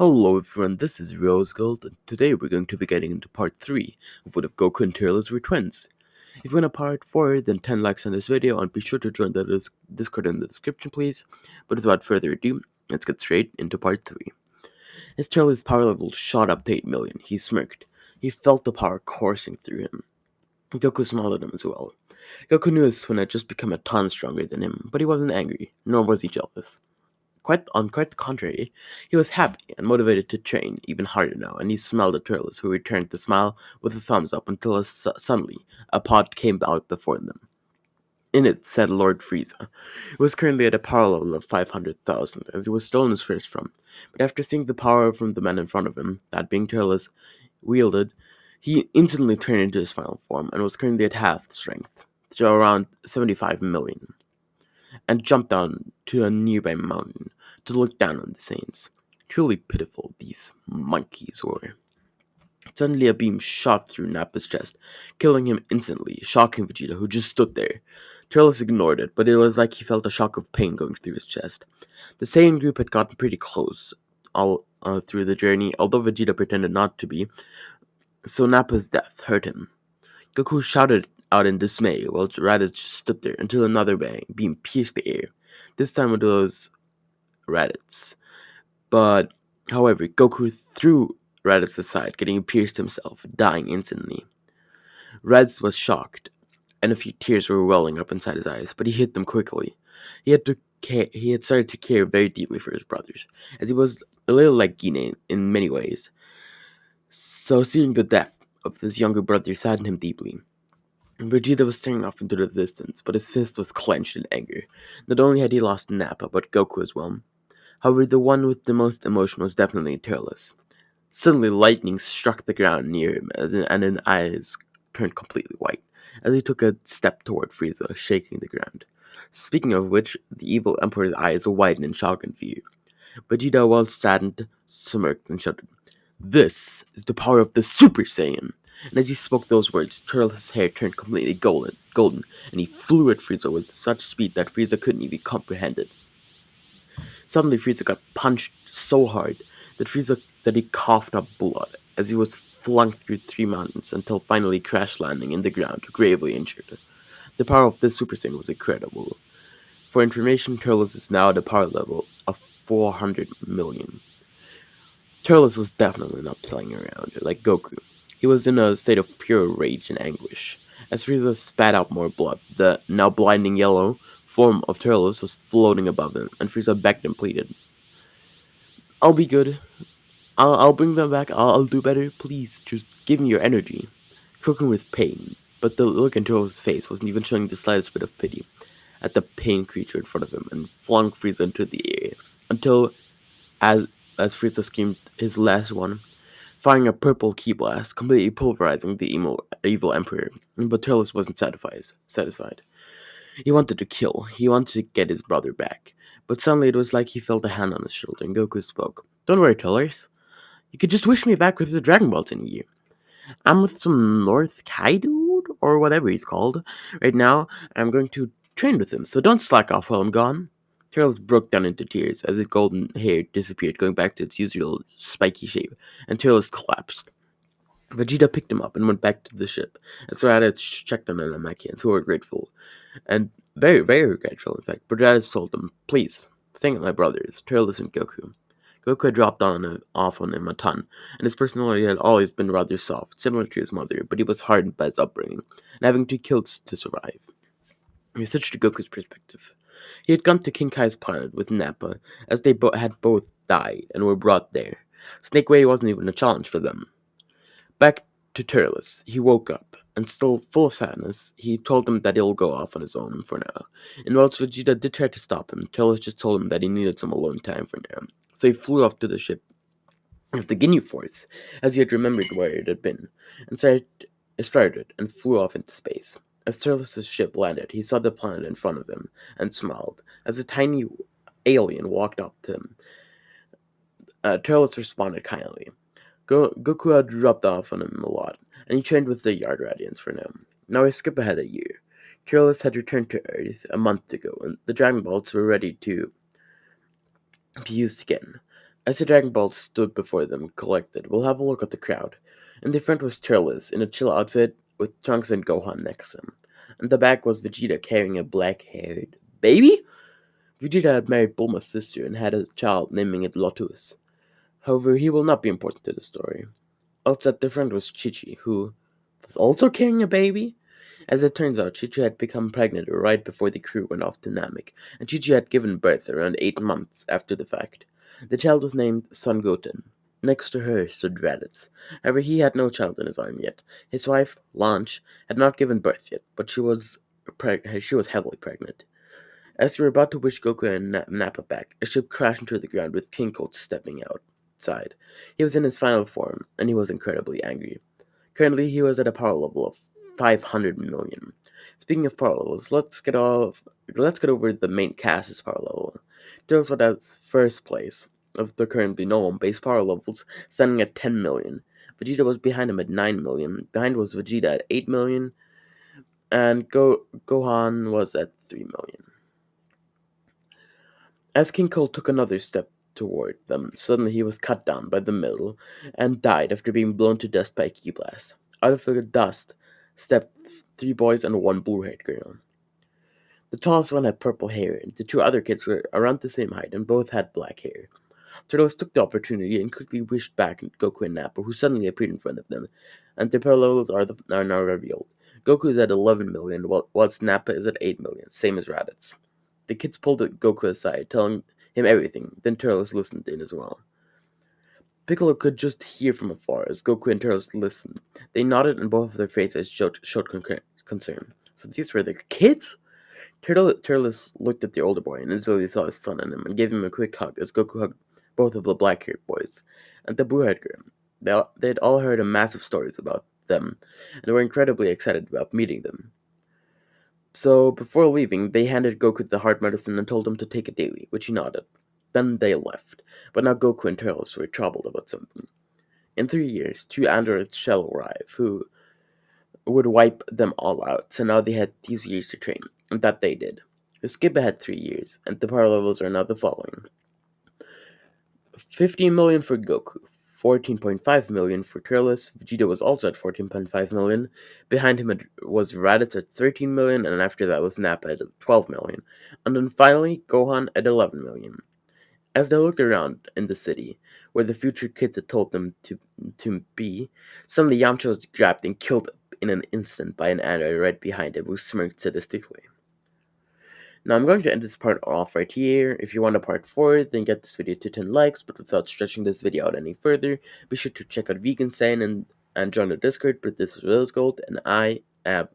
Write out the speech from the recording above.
Hello everyone, this is Rose Gold, and today we're going to be getting into part 3 of what if Goku and Turles were twins. If you want a part 4, then 10 likes on this video, and be sure to join the Discord in the description please. But without further ado, let's get straight into part 3. As Turles' power level shot up to 8 million, he smirked. He felt the power coursing through him. Goku smiled at him as well. Goku knew his twin had just become a ton stronger than him, but he wasn't angry, nor was he jealous. Quite the contrary, he was happy and motivated to train even harder now, and he smiled at Turles, who returned the smile with a thumbs up until suddenly a pod came out before them. In it said Lord Frieza. It was currently at a power level of 500,000, as he was stolen his first from, but after seeing the power from the man in front of him, that being Turles, wielded, he instantly turned into his final form and was currently at half strength, to around 75 million, and jumped down to a nearby mountain to look down on the Saints. Truly pitiful these monkeys were. Suddenly a beam shot through Nappa's chest, killing him instantly, shocking Vegeta, who just stood there. Turles ignored it, but it was like he felt a shock of pain going through his chest. The Saiyan group had gotten pretty close all through the journey, although Vegeta pretended not to be, so Nappa's death hurt him. Goku shouted out in dismay while Raditz stood there until another beam pierced the air. This time it was Raditz. But, however, Goku threw Raditz aside, getting pierced himself, dying instantly. Raditz was shocked, and a few tears were welling up inside his eyes, but he hid them quickly. He had started to care very deeply for his brothers, as he was a little like Gine in many ways. So seeing the death of his younger brother saddened him deeply. Vegeta was staring off into the distance, but his fist was clenched in anger. Not only had he lost Nappa, but Goku as well. However, the one with the most emotion was definitely Turles. Suddenly, lightning struck the ground near him, and his eyes turned completely white, as he took a step toward Frieza, shaking the ground. Speaking of which, the evil Emperor's eyes widened in shock and fear. Vegeta, while saddened, smirked and shouted, "This is the power of the Super Saiyan!" And as he spoke those words, Turles' hair turned completely golden, and he flew at Frieza with such speed that Frieza couldn't even comprehend it. Suddenly, Frieza got punched so hard that he coughed up blood as he was flung through 3 mountains until finally crash landing in the ground, gravely injured. The power of this Super Saiyan was incredible. For information, Turles is now at a power level of 400 million. Turles was definitely not playing around like Goku. He was in a state of pure rage and anguish. As Frieza spat out more blood, the now blinding yellow form of Turles was floating above him, and Frieza begged and pleaded, "I'll be good. I'll bring them back. I'll do better. Please, just give me your energy." Choking with pain, but the look in Turles' face wasn't even showing the slightest bit of pity at the pain creature in front of him, and flung Frieza into the air until, as as Frieza screamed his last one, firing a purple ki blast, completely pulverizing the evil Emperor. But Turles wasn't satisfied. He wanted to kill. He wanted to get his brother back. But suddenly it was like he felt a hand on his shoulder, and Goku spoke. "Don't worry, Turles. You could just wish me back with the Dragonball Z in a year. I'm with some North Kai dude, or whatever he's called, right now, and I'm going to train with him, so don't slack off while I'm gone." Turles broke down into tears as his golden hair disappeared, going back to its usual spiky shape, and Turles collapsed. Vegeta picked him up and went back to the ship, and so Raditz checked on the Namekians, who were grateful, and very, very grateful, in fact. But Raditz told them, "Please, thank my brothers, Turles and Goku." Goku had dropped off on him a ton, and his personality had always been rather soft, similar to his mother, but he was hardened by his upbringing, and having to kill to survive. He switched to Goku's perspective. He had gone to King Kai's planet with Nappa, as they had both died and were brought there. Snake Way wasn't even a challenge for them. Back to Turles, he woke up, and still full of sadness, he told him that he'll go off on his own for now. And whilst Vegeta did try to stop him, Turles just told him that he needed some alone time for now. So he flew off to the ship of the Ginyu Force, as he had remembered where it had been, and started and flew off into space. As Turles' ship landed, he saw the planet in front of him and smiled as a tiny alien walked up to him. Turles responded kindly. Goku had rubbed off on him a lot, and he trained with the Yard Radiants for now. Now we skip ahead a year. Turles had returned to Earth a month ago, and the Dragon Balls were ready to be used again. As the Dragon Balls stood before them, collected, we'll have a look at the crowd. In the front was Turles, in a chill outfit, with Trunks and Gohan next to him. In the back was Vegeta carrying a black-haired baby? Vegeta had married Bulma's sister and had a child, naming it Lotus. However, he will not be important to the story. Also at the front was Chi-Chi, who was also carrying a baby. As it turns out, Chi-Chi had become pregnant right before the crew went off to Namek, and Chi-Chi had given birth around 8 months after the fact. The child was named Son Goten. Next to her stood Raditz. However, he had no child in his arm yet. His wife, Launch, had not given birth yet, but she was heavily pregnant. As they were about to wish Goku and Nappa back, a ship crashed into the ground with King Colt stepping outside. He was in his final form, and he was incredibly angry. Currently, he was at a power level of 500 million. Speaking of power levels, let's get over the main cast's power level. Turles was at first place of the currently known base power levels, standing at 10 million. Vegeta was behind him at 9 million. Behind was Vegeta at 8 million, and Gohan was at 3 million. As King Cole took another step toward them, suddenly he was cut down by the middle and died after being blown to dust by a ki blast. Out of the dust stepped 3 boys and 1 blue-haired girl. The tallest one had purple hair, and the 2 other kids were around the same height and both had black hair. Turtles took the opportunity and quickly wished back at Goku and Nappa, who suddenly appeared in front of them, and their power levels are now revealed. Goku is at 11 million, whilst Nappa is at 8 million, same as Raditz. The kids pulled Goku aside, telling him everything. Then Turles listened in as well. Piccolo could just hear from afar as Goku and Turles listened. They nodded, and both of their faces showed concern. So these were their kids? Turles looked at the older boy and instantly saw his son in him and gave him a quick hug as Goku hugged both of the black-haired boys and the blue-haired girl. They'd all heard massive stories about them and were incredibly excited about meeting them. So, before leaving, they handed Goku the heart medicine and told him to take it daily, which he nodded. Then they left. But now Goku and Turles were troubled about something. In 3 years, 2 androids shall arrive, who would wipe them all out, so now they had these years to train, and that they did. Skip ahead 3 years, and the power levels are now the following: 15 million for Goku, 14.5 million for Turles. Vegeta was also at 14.5 million. Behind him was Raditz at 13 million, and after that was Nappa at 12 million. And then finally, Gohan at 11 million. As they looked around in the city, where the future kids had told them to be, suddenly Yamcha was grabbed and killed in an instant by an android right behind him, who smirked sadistically. Now I'm going to end this part off right here. If you want a part 4, then get this video to 10 likes, but without stretching this video out any further, be sure to check out Vegan Sane and join the Discord. But this is Rose Gold, and I am